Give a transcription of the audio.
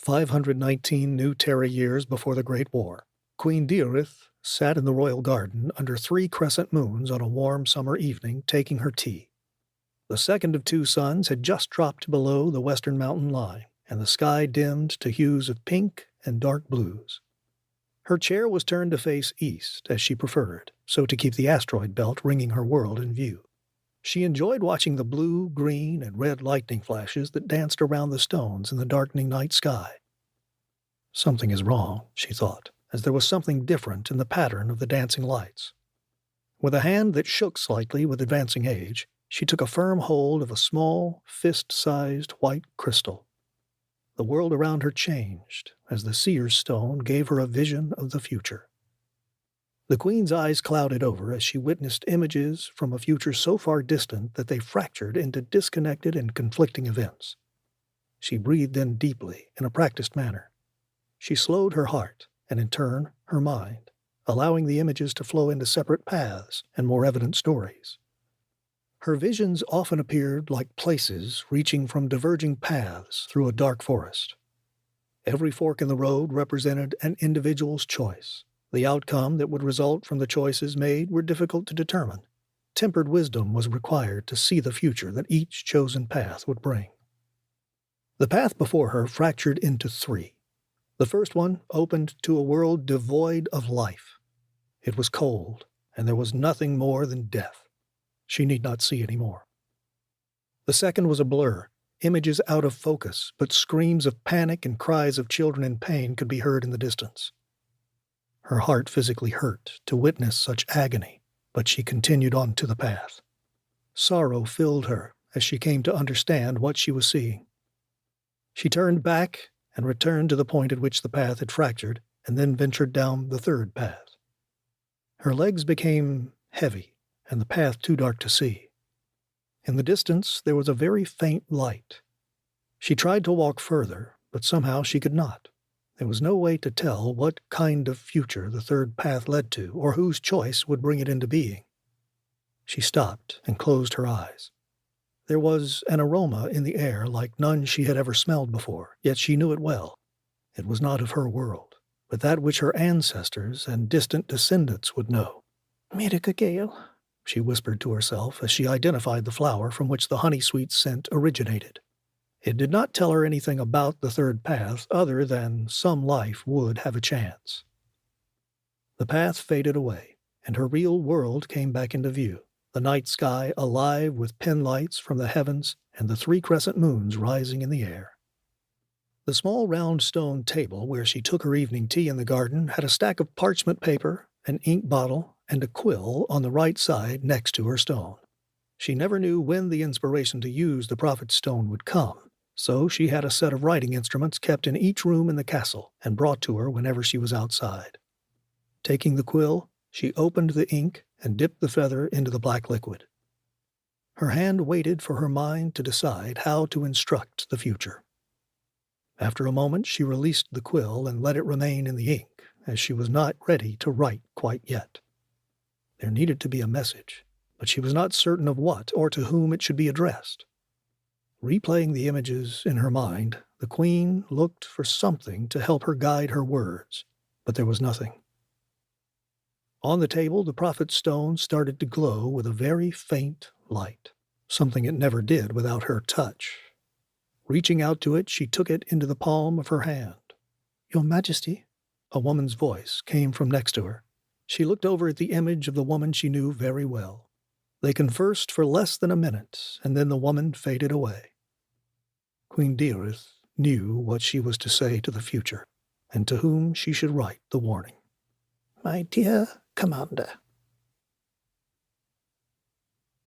519 new Terra years before the Great War, Queen Deorith sat in the royal garden under 3 crescent moons on a warm summer evening taking her tea. The second of 2 suns had just dropped below the western mountain line, and the sky dimmed to hues of pink and dark blues. Her chair was turned to face east, as she preferred, so to keep the asteroid belt ringing her world in view. She enjoyed watching the blue, green, and red lightning flashes that danced around the stones in the darkening night sky. Something is wrong, she thought, as there was something different in the pattern of the dancing lights. With a hand that shook slightly with advancing age, she took a firm hold of a small, fist-sized white crystal. The world around her changed as the seer's stone gave her a vision of the future. The Queen's eyes clouded over as she witnessed images from a future so far distant that they fractured into disconnected and conflicting events. She breathed in deeply in a practiced manner. She slowed her heart, and in turn, her mind, allowing the images to flow into separate paths and more evident stories. Her visions often appeared like places reaching from diverging paths through a dark forest. Every fork in the road represented an individual's choice. The outcome that would result from the choices made were difficult to determine. Tempered wisdom was required to see the future that each chosen path would bring. The path before her fractured into 3. The first one opened to a world devoid of life. It was cold, and there was nothing more than death. She need not see any more. The second was a blur, images out of focus, but screams of panic and cries of children in pain could be heard in the distance. Her heart physically hurt to witness such agony, but she continued on to the path. Sorrow filled her as she came to understand what she was seeing. She turned back and returned to the point at which the path had fractured, and then ventured down the third path. Her legs became heavy, and the path too dark to see. In the distance there was a very faint light. She tried to walk further, but somehow she could not. There was no way to tell what kind of future the third path led to, or whose choice would bring it into being. She stopped and closed her eyes. There was an aroma in the air like none she had ever smelled before, yet she knew it well. It was not of her world, but that which her ancestors and distant descendants would know. "Miracagale," she whispered to herself as she identified the flower from which the honey-sweet scent originated. It did not tell her anything about the third path other than some life would have a chance. The path faded away, and her real world came back into view, the night sky alive with pinlights from the heavens and the 3 crescent moons rising in the air. The small round stone table where she took her evening tea in the garden had a stack of parchment paper, an ink bottle, and a quill on the right side next to her stone. She never knew when the inspiration to use the prophet's stone would come, so she had a set of writing instruments kept in each room in the castle and brought to her whenever she was outside. Taking the quill, she opened the ink and dipped the feather into the black liquid. Her hand waited for her mind to decide how to instruct the future. After a moment, she released the quill and let it remain in the ink, as she was not ready to write quite yet. There needed to be a message, but she was not certain of what or to whom it should be addressed. Replaying the images in her mind, the Queen looked for something to help her guide her words, but there was nothing. On the table, the prophet's stone started to glow with a very faint light, something it never did without her touch. Reaching out to it, she took it into the palm of her hand. "Your Majesty," a woman's voice came from next to her. She looked over at the image of the woman she knew very well. They conversed for less than a minute, and then the woman faded away. Queen Deorith knew what she was to say to the future, and to whom she should write the warning. "My dear Commander,"